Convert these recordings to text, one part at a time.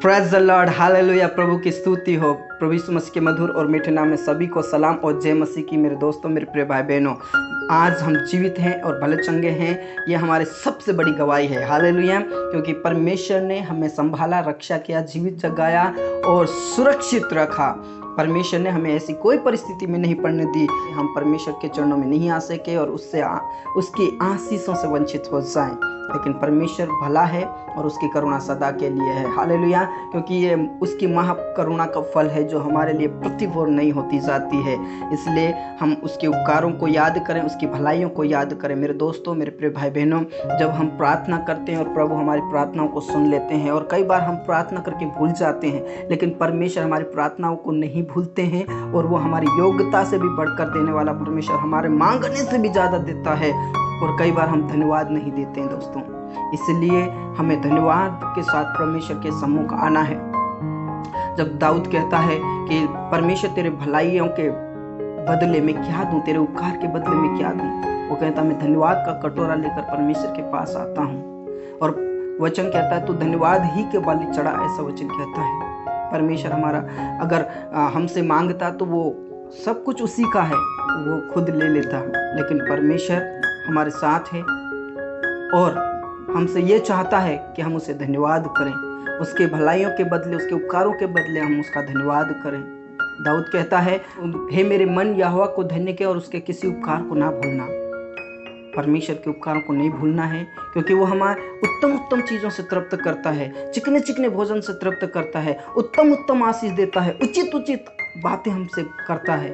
Praise the Lord, hallelujah. प्रभु की स्तुति हो। प्रभु यीशु मसीह के मधुर और मीठे नाम में सभी को सलाम और जय मसीह की। मेरे दोस्तों, मेरे प्रिय भाई बहनों, आज हम जीवित हैं और भले चंगे हैं, ये हमारे सबसे बड़ी गवाही है। हालेलुया। क्योंकि परमेश्वर ने हमें संभाला, रक्षा किया, जीवित जगाया और सुरक्षित रखा। परमेश्वर ने हमें ऐसी कोई परिस्थिति में नहीं पड़ने दी हम परमेश्वर के चरणों में नहीं आ सके और उसकी आशीषों से वंचित हो जाएं। लेकिन परमेश्वर भला है और उसकी करुणा सदा के लिए है। हालेलुया। क्योंकि ये उसकी महाकरुणा का फल है जो हमारे लिए प्रतिभोर नहीं होती जाती है। इसलिए हम उसके उपकारों को याद करें, उसकी भलाइयों को याद करें। मेरे दोस्तों, मेरे प्रिय भाई बहनों, जब हम प्रार्थना करते हैं और प्रभु हमारी प्रार्थनाओं को सुन लेते हैं, और कई बार हम प्रार्थना करके भूल जाते हैं, लेकिन परमेश्वर हमारी प्रार्थनाओं को नहीं भूलते हैं और वो हमारी योग्यता से भी बढ़कर देने वाला परमेश्वर हमारे मांगने से भी ज़्यादा देता है। और कई बार हम धन्यवाद नहीं देते हैं दोस्तों। इसलिए हमें धन्यवाद के साथ परमेश्वर के सम्मुख आना है। जब दाऊद कहता है कि परमेश्वर तेरे भलाइयों के बदले में क्या दूं, तेरे उपकार के बदले में क्या दूं, वो कहता मैं धन्यवाद का कटोरा लेकर परमेश्वर के पास आता हूँ। और वचन कहता है तू धन्यवाद ही के बलि चढ़ा, ऐसा वचन कहता है। परमेश्वर हमारा अगर हमसे मांगता तो वो सब कुछ उसी का है, वो खुद ले लेता, लेकिन परमेश्वर हमारे साथ है और हमसे ये चाहता है कि हम उसे धन्यवाद करें। उसके भलाइयों के बदले, उसके उपकारों के बदले हम उसका धन्यवाद करें। दाऊद कहता है हे मेरे मन यहोवा को धन्य के और उसके किसी उपकार को ना भूलना। परमेश्वर के उपकारों को नहीं भूलना है, क्योंकि वो हमारे उत्तम उत्तम चीज़ों से तृप्त करता है, चिकने चिकने भोजन से तृप्त करता है, उत्तम उत्तम आशीष देता है, उचित उचित बातें हमसे करता है।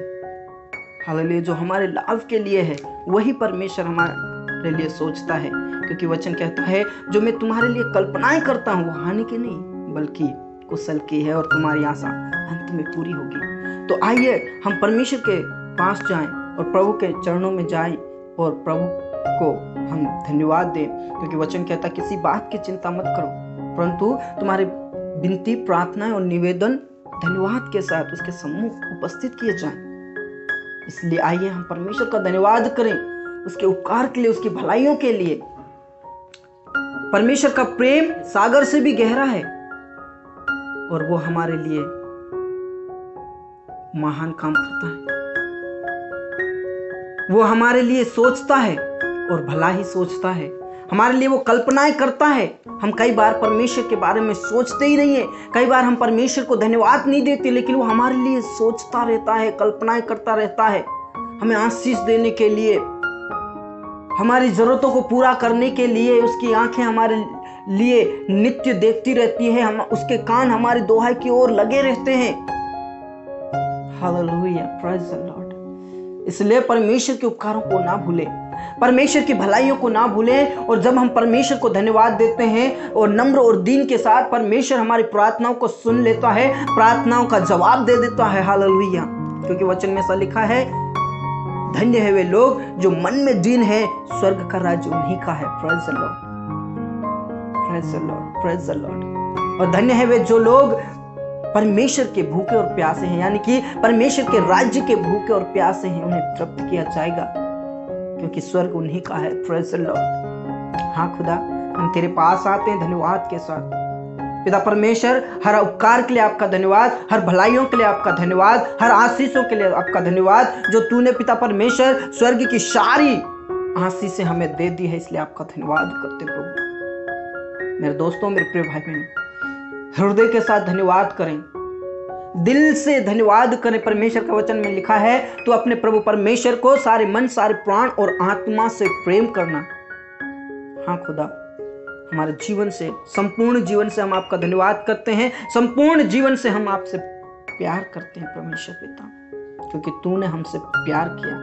हालेलुया। जो हमारे लाभ के लिए है वही परमेश्वर हमारे लिए सोचता है। क्योंकि वचन कहता है जो मैं तुम्हारे लिए कल्पनाएं करता हूँ वो हानि की नहीं बल्कि कुशल की है और तुम्हारी आशा अंत में पूरी होगी। तो आइए हम परमेश्वर के पास जाएं और प्रभु के चरणों में जाएं और प्रभु को हम धन्यवाद दें। क्योंकि वचन कहता किसी बात की चिंता मत करो, परंतु तुम्हारे विनती, प्रार्थना और निवेदन धन्यवाद के साथ उसके सम्मुख उपस्थित किए जाएं। इसलिए आइए हम परमेश्वर का धन्यवाद करें, उसके उपकार के लिए, उसकी भलाइयों के लिए। परमेश्वर का प्रेम सागर से भी गहरा है और वो हमारे लिए महान काम करता है। वो हमारे लिए सोचता है और भला ही सोचता है। हमारे लिए वो कल्पनाएं करता है। हम कई बार परमेश्वर के बारे में सोचते ही नहीं है, कई बार हम परमेश्वर को धन्यवाद नहीं देते, लेकिन वो हमारे लिए सोचता रहता है, कल्पनाएं करता रहता है, हमें आशीष देने के लिए, हमारी जरूरतों को पूरा करने के लिए। उसकी आंखें हमारे लिए नित्य देखती रहती है, हम उसके कान हमारी दुहाई की ओर लगे रहते हैं। Hallelujah, praise the Lord. इसलिए परमेश्वर के उपकारों को ना भूलें, परमेश्वर की भलाइयों को ना भूलें। और जब हम परमेश्वर को धन्यवाद देते हैं और नम्र और दीन के साथ, परमेश्वर हमारी प्रार्थनाओं को सुन लेता है, प्रार्थनाओं का जवाब दे देता है। हालेलुया। क्योंकि वचन में ऐसा लिखा है धन्य है वे लोग जो मन में दीन है, स्वर्ग का राज्य उन्हीं का है। Praise the Lord, praise the Lord, praise the Lord. और धन्य है वे जो लोग परमेश्वर के भूखे और प्यासे हैं, यानी कि परमेश्वर के राज्य के भूखे और प्यासे हैं, उन्हें तृप्त किया जाएगा, क्योंकि स्वर्ग उन्हीं का है। Praise the Lord. हाँ खुदा, हम तेरे पास आते हैं धन्यवाद के साथ। पिता परमेश्वर, हर उपकार के लिए आपका धन्यवाद, हर भलाइयों के लिए आपका धन्यवाद, हर आशीषों के लिए आपका धन्यवाद जो तूने पिता परमेश्वर स्वर्ग की सारी आशीषें हमें दे दी है। इसलिए आपका धन्यवाद करते प्रभु। मेरे दोस्तों, मेरे प्रिय भाई बहन, हृदय के साथ धन्यवाद करें, दिल से धन्यवाद करें। परमेश्वर का वचन में लिखा है तो अपने प्रभु परमेश्वर को सारे मन, सारे प्राण और आत्मा से प्रेम करना। हाँ खुदा, हमारे जीवन से, संपूर्ण जीवन से हम आपका धन्यवाद करते हैं, संपूर्ण जीवन से हम आपसे प्यार करते हैं परमेश्वर पिता, क्योंकि तूने हमसे प्यार किया।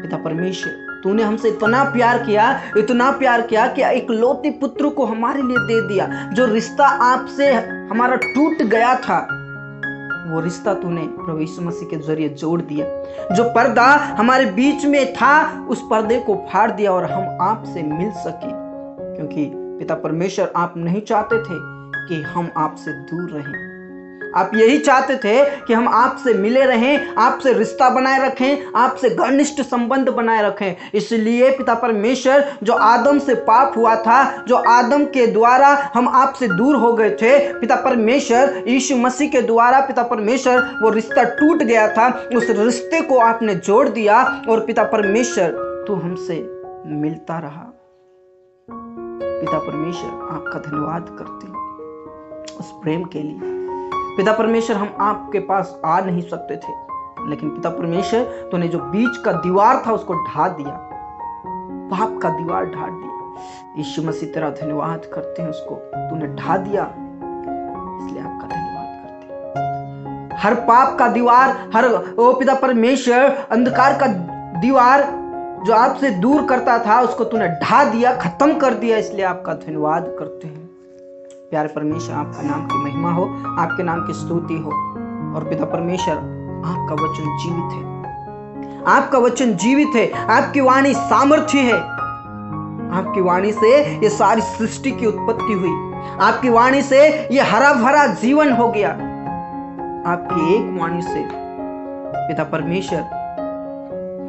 पिता परमेश्वर, तूने हमसे इतना प्यार किया, इतना प्यार किया कि एक लौती पुत्र को हमारे लिए दे दिया। जो रिश्ता आपसे हमारा टूट गया था, वो रिश्ता तूने प्रभु यीशु मसीह के जरिए जोड़ दिया। जो पर्दा हमारे बीच में था, उस पर्दे को फाड़ दिया और हम आपसे मिल सके। क्योंकि पिता परमेश्वर, आप नहीं चाहते थे कि हम आपसे दूर रहें, आप यही चाहते थे कि हम आपसे मिले रहें, आपसे रिश्ता बनाए रखें, आपसे घनिष्ठ संबंध बनाए रखें। इसलिए पिता परमेश्वर, जो आदम से पाप हुआ था, जो आदम के द्वारा हम आपसे दूर हो गए थे, पिता परमेश्वर यीशु मसीह के द्वारा पिता परमेश्वर वो रिश्ता टूट गया था, उस रिश्ते को आपने जोड़ दिया और पिता परमेश्वर तू हमसे मिलता रहा। पिता परमेश्वर आपका धन्यवाद करते हैं उस प्रेम के लिए। पिता परमेश्वर, हम आपके पास आ नहीं सकते थे, लेकिन पिता परमेश्वर तूने जो बीच का दीवार था उसको ढा दिया, पाप का दीवार ढा दिया। यीशु मसीह तेरा धन्यवाद करते हैं, उसको तूने ढा दिया, इसलिए आपका धन्यवाद करते हैं। हर पाप का दीवार, हर ओ पिता परमेश्वर अंधकार का दीवार जो आपसे दूर करता था, उसको तूने ढा दिया, खत्म कर दिया, इसलिए आपका धन्यवाद करते हैं। प्यारे परमेश्वर, आपके नाम की महिमा हो, आपके नाम की स्तुति हो। और पिता परमेश्वर, आपका वचन जीवित है, आपका वचन जीवित है, आपकी वाणी सामर्थ्य है। आपकी वाणी से ये सारी सृष्टि की उत्पत्ति हुई, आपकी वाणी से ये हरा भरा जीवन हो गया। आपकी एक वाणी से पिता परमेश्वर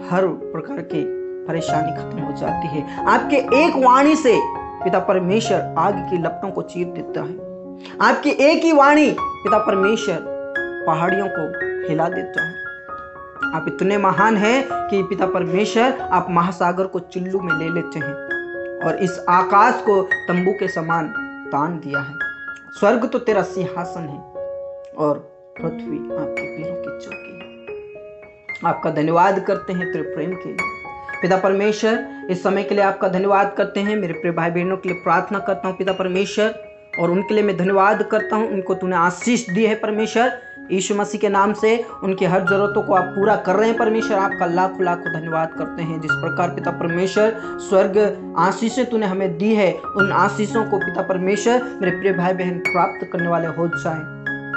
हर प्रकार की परेशानी खत्म हो जाती है। आपके एक वाणी से पिता परमेश्वर आग की लपटों को चीर देता है। आपकी एक ही वाणी पिता परमेश्वर पहाड़ियों को हिला देता है। आप इतने महान हैं कि पिता परमेश्वर आप महासागर को चिल्लू में ले लेते हैं और इस आकाश को तंबू के समान तान दिया है। स्वर्ग तो तेरा सिंहासन है और पृथ्वी आपके पैरों की चौकी है। आपका धन्यवाद करते हैं तेरे प्रेम के लिए। पिता परमेश्वर, इस समय के लिए आपका धन्यवाद करते हैं। मेरे प्रिय भाई बहनों के लिए प्रार्थना करता हूँ पिता परमेश्वर, और उनके लिए मैं धन्यवाद करता हूँ। उनको तूने आशीष दी है परमेश्वर, यीशु मसीह के नाम से उनकी हर जरूरतों को आप पूरा कर रहे हैं परमेश्वर। आपका लाखों लाखों धन्यवाद करते हैं। जिस प्रकार पिता परमेश्वर स्वर्ग आशीषें तूने हमें दी है, उन आशीषों को पिता परमेश्वर मेरे प्रिय भाई बहन प्राप्त करने वाले हो जाए,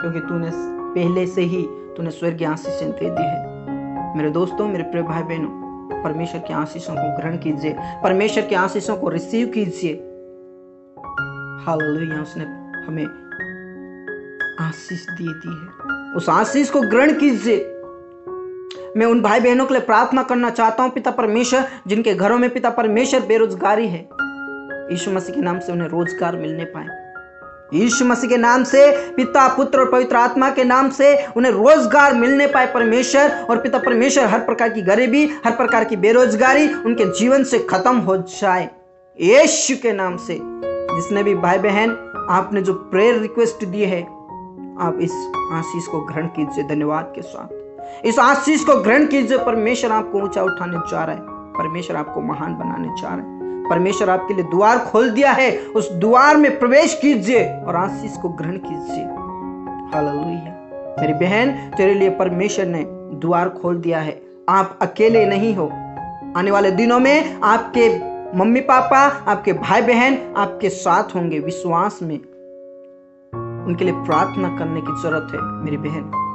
क्योंकि तूने पहले से ही तूने स्वर्गीय आशीषें दे दी है। मेरे दोस्तों, मेरे प्रिय भाई बहनों, परमेश्वर की आशीषों को ग्रहण कीजिए, परमेश्वर की आशीषों को रिसीव कीजिए। हालेलुया, उसने हमें आशीष दी है, उस आशीष को ग्रहण कीजिए। मैं उन भाई बहनों के लिए प्रार्थना करना चाहता हूं पिता परमेश्वर, जिनके घरों में पिता परमेश्वर बेरोजगारी है, यीशु मसीह के नाम से उन्हें रोजगार मिलने पाए। यीशु मसीह के नाम से, पिता पुत्र और पवित्र आत्मा के नाम से उन्हें रोजगार मिलने पाए परमेश्वर। और पिता परमेश्वर हर प्रकार की गरीबी, हर प्रकार की बेरोजगारी उनके जीवन से खत्म हो जाए यीशु के नाम से। जिसने भी भाई बहन आपने जो प्रेयर रिक्वेस्ट दी है, आप इस आशीष को ग्रहण कीजिए धन्यवाद के साथ। इस आशीष को ग्रहण कीजिए। परमेश्वर आपको ऊंचा उठाने जा रहा है, परमेश्वर आपको महान बनाने जा रहा है। परमेश्वर आपके लिए द्वार खोल दिया है, उस द्वार में प्रवेश कीजिए और आशीष को ग्रहण कीजिए। हालेलुया। मेरी बहन, तेरे लिए परमेश्वर ने द्वार खोल दिया है। आप अकेले नहीं हो। आने वाले दिनों में आपके मम्मी पापा, आपके भाई बहन आपके साथ होंगे विश्वास में। उनके लिए प्रार्थना करने की जरूरत है मेरी बहन।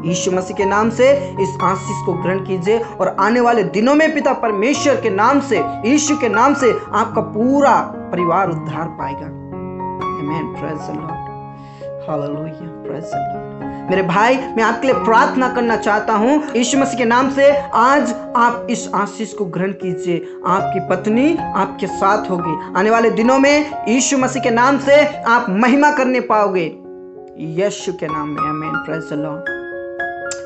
यीशु मसीह के नाम से इस आशीष को ग्रहण कीजिए और आने वाले दिनों में पिता परमेश्वर के नाम से, यीशु के नाम से आपका पूरा परिवार उद्धार पाएगा। आमीन। Praise the Lord. Hallelujah. Praise the Lord. मेरे भाई, मैं आपके लिए प्रार्थना करना चाहता हूं यीशु मसीह के नाम से। आज आप इस आशीष को ग्रहण कीजिए। आपकी पत्नी आपके साथ होगी। आने वाले दिनों में यीशु मसीह के नाम से आप महिमा करने पाओगे, यीशु के नाम में। आमीन। Praise the Lord.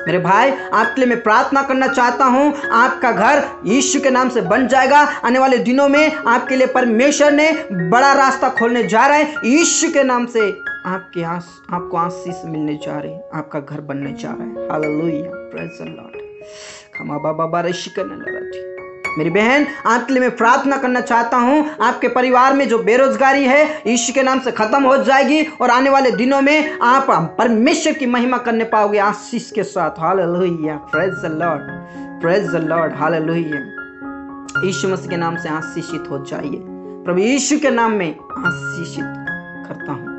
मेरे भाई, आपके लिए मैं प्रार्थना करना चाहता हूं, आपका घर यीशु के नाम से बन जाएगा। आने वाले दिनों में आपके लिए परमेश्वर ने बड़ा रास्ता खोलने जा रहा है। यीशु के नाम से आपको आशीष मिलने जा रही है, आपका घर बनने जा रहा है। हालेलुया। Praise the Lord. खमा बाबा बारिशिकन लराठी। मेरी बहन, आपके लिए मैं प्रार्थना करना चाहता हूं, आपके परिवार में जो बेरोजगारी है यीशु के नाम से खत्म हो जाएगी और आने वाले दिनों में आप परमेश्वर की महिमा करने पाओगे आशीष के साथ। Hallelujah. Praise the Lord. Praise the Lord. Hallelujah. यीशु मसीह के नाम से आशीषित हो जाइए। प्रभु यीशु के नाम में आशीषित करता हूं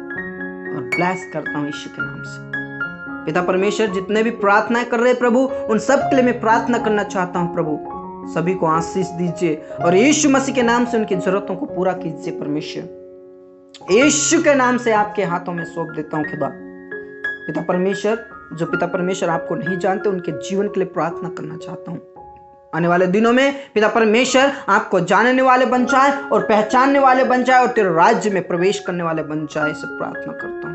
और ब्लेस करता हूं यीशु के नाम से। पिता परमेश्वर, जितने भी प्रार्थनाएं कर रहे प्रभु, उन सब के लिए मैं प्रार्थना करना चाहता हूं प्रभु। सभी को आशीष दीजिए और यीशु मसीह के नाम से उनकी जरूरतों को पूरा कीजिए परमेश्वर। यीशु के नाम से आपके हाथों में सौंप देता हूं खुदा। पिता परमेश्वर आपको नहीं जानते, उनके जीवन के लिए प्रार्थना करना चाहता हूँ। आने वाले दिनों में पिता परमेश्वर आपको जानने वाले बन जाए और पहचानने वाले बन जाए और तेरे राज्य में प्रवेश करने वाले बन जाए, इसे प्रार्थना करता हूँ।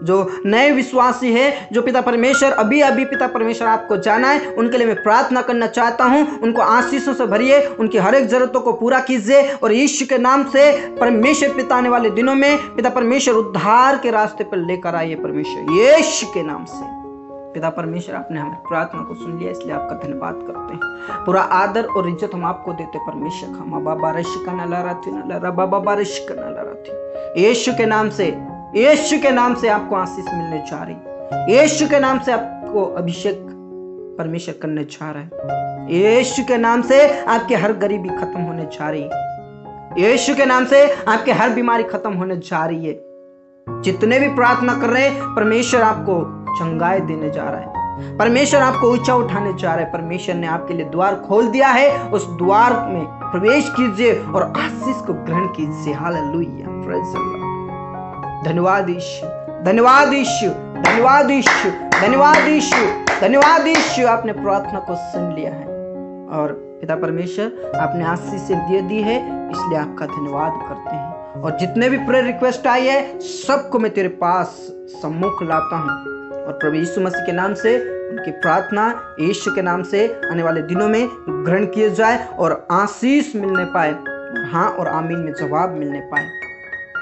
जो नए विश्वासी है, जो पिता परमेश्वर अभी पिता परमेश्वर आपको जाना है, उनके लिए मैं प्रार्थना करना चाहता हूं। उनको आशीषों से भरिए, उनकी हर एक जरूरतों को पूरा कीजिए और यीशु के नाम से परमेश्वर पिता आने वाले दिनों में पिता परमेश्वर उद्धार के रास्ते पर लेकर आइए परमेश्वर, यीशु के नाम से। पिता परमेश्वर, आपने हमारी प्रार्थना को सुन लिया, इसलिए आपका धन्यवाद करते हैं। पूरा आदर और इज्जत हम आपको देते परमेश्वर। यीशु के नाम से आपको आशीष मिलने जा रही, यीशु के नाम से आपको अभिषेक परमेश्वर करने जा रहा है, यीशु के नाम से आपकी हर गरीबी खत्म होने जा रही है, यीशु के नाम से आपकी हर बीमारी खत्म होने जा रही है। जितने भी प्रार्थना कर रहे हैं, परमेश्वर आपको चंगाई देने जा रहा है, परमेश्वर आपको ऊंचा उठाने जा रहा है। परमेश्वर ने आपके लिए द्वार खोल दिया है, उस द्वार में प्रवेश कीजिए और आशीष को ग्रहण कीजिए। Hallelujah, praise the Lord. धन्यवाद यीशु, धन्यवाद यीशु, धन्यवाद यीशु, धन्यवाद यीशु, धन्यवाद यीशु। आपने प्रार्थना को सुन लिया है और पिता परमेश्वर आपने आशीष से दे दी है, इसलिए आपका धन्यवाद करते हैं। और जितने भी प्रेयर रिक्वेस्ट आई है, सबको मैं तेरे पास सम्मुख लाता हूँ और प्रभु यीशु मसीह के नाम से उनकी प्रार्थना यीशु के नाम से आने वाले दिनों में ग्रहण किए जाए और आशीष मिलने पाए, हाँ और आमीन में जवाब मिलने पाए।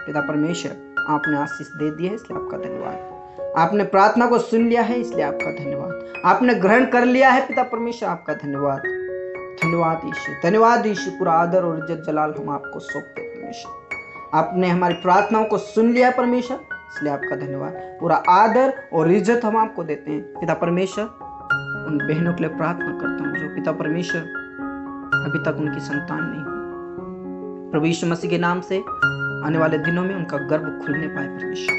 पिता परमेश्वर, आपने आशीष दे दी है, इसलिए आपका धन्यवाद। आपने प्रार्थना को सुन लिया है, इसलिए आपका धन्यवाद। आपने ग्रहण कर लिया है पिता परमेश्वर, आपका धन्यवाद। धन्यवाद यीशु, धन्यवाद यीशु। पूरा आदर और इज्जत जलाल हम आपको सौंपते परमेश्वर। आपने हमारी प्रार्थनाओं को सुन लिया परमेश्वर, इसलिए आपका धन्यवाद। पूरा आदर और इज्जत हम आपको देते हैं पिता परमेश्वर। उन बहनों के लिए प्रार्थना करता हूँ जो पिता परमेश्वर अभी तक उनकी संतान नहीं हुई, प्रभु यीशु मसीह के नाम से आने वाले दिनों में उनका गर्भ खुलने पाए परमेश्वर,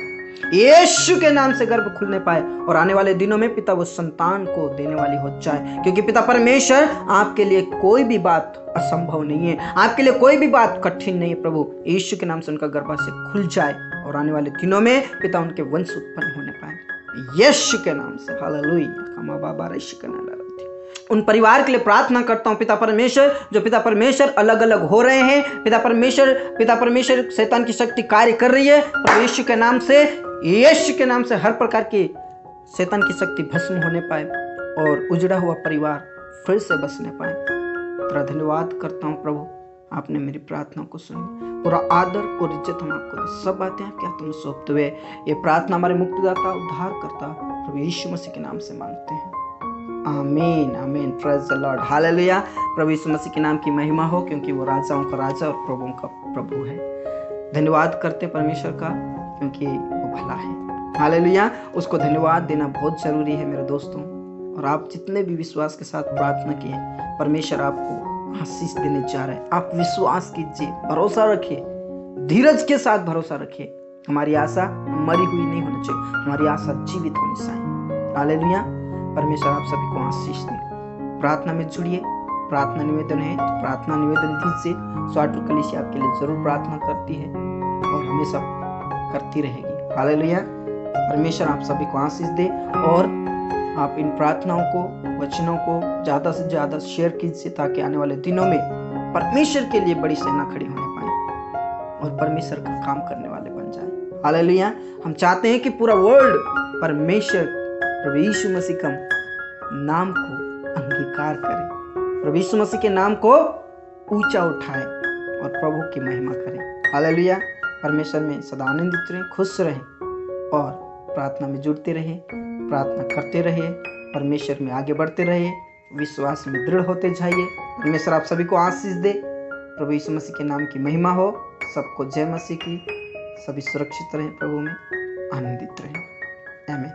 यीशु के नाम से गर्भ खुलने पाए और आने वाले दिनों में पिता वो संतान को देने वाली हो जाए, क्योंकि पिता परमेश्वर आपके लिए कोई भी बात असंभव नहीं है, आपके लिए कोई भी बात कठिन नहीं है। प्रभु यीशु के नाम से उनका गर्भाशय खुल जाए और आने वाले दिनों में पिता उनके वंश उत्पन्न होने पाए, यीशु के नाम से। हालेलुया। उन परिवार के लिए प्रार्थना करता हूं पिता परमेश्वर, जो पिता परमेश्वर अलग अलग हो रहे हैं, पिता परमेश्वर शैतान की शक्ति कार्य कर रही है, प्रभु यीशु के नाम से, यीशु के नाम से हर प्रकार की शैतान की शक्ति भस्म होने पाए और उजड़ा हुआ परिवार फिर से बसने पाए। तेरा धन्यवाद करता हूं प्रभु, आपने मेरी प्रार्थना को सुनी। पूरा आदर और इज्जत हम आपको दे, सब बातें आपके हाथों में सौंपते हुए ये प्रार्थना हमारे मुक्तिदाता उद्धार करता प्रभु यीशु मसीह के नाम से मांगते हैं, आमीन आमीन। Praise the Lord, hallelujah. प्रभु यीशु मसीह के नाम की महिमा हो, क्योंकि वो राजाओं का राजा और प्रभुओं का प्रभु है। धन्यवाद करते परमेश्वर का, क्योंकि वो भला है। हालेलुया। उसको धन्यवाद देना बहुत जरूरी है मेरे दोस्तों। और आप जितने भी विश्वास के साथ प्रार्थना किए, परमेश्वर आपको आशीष देने जा रहा है। आप विश्वास कीजिए, भरोसा रखिए, धीरज के साथ भरोसा रखिए। हमारी आशा मरी हुई नहीं होनी चाहिए, हमारी आशा जीवित होनी चाहिए। हालेलुया। परमेश्वर आप सभी को आशीष दे। प्रार्थना में जुड़िए, प्रार्थना निवेदन है तो प्रार्थना निवेदन दीजिए। स्वाटू कलीसिया आपके लिए जरूर प्रार्थना करती है और हमेशा करती रहेगी। हालेलुया। परमेश्वर आप सभी को आशीष दे और आप इन प्रार्थनाओं को, वचनों को ज्यादा से ज्यादा शेयर कीजिए, ताकि आने वाले दिनों में परमेश्वर के लिए बड़ी सेना खड़ी होने पाए और परमेश्वर का काम करने वाले बन जाए। हालेलुया। हम चाहते हैं कि पूरा वर्ल्ड परमेश्वर प्रभु यीशु मसीह का नाम को अंगीकार करे, प्रभु यीशु मसीह के नाम को ऊंचा उठाए और प्रभु की महिमा करे। हालेलुया। परमेश्वर में सदा आनंदित रहें, खुश रहें और प्रार्थना में जुड़ते रहे, प्रार्थना करते रहे, परमेश्वर में आगे बढ़ते रहे, विश्वास में दृढ़ होते जाइए। परमेश्वर आप सभी को आशीष दे। प्रभु यीशु मसीह के नाम की महिमा हो। सबको जय मसीह की। सभी सुरक्षित रहें, प्रभु में आनंदित रहें। आमीन।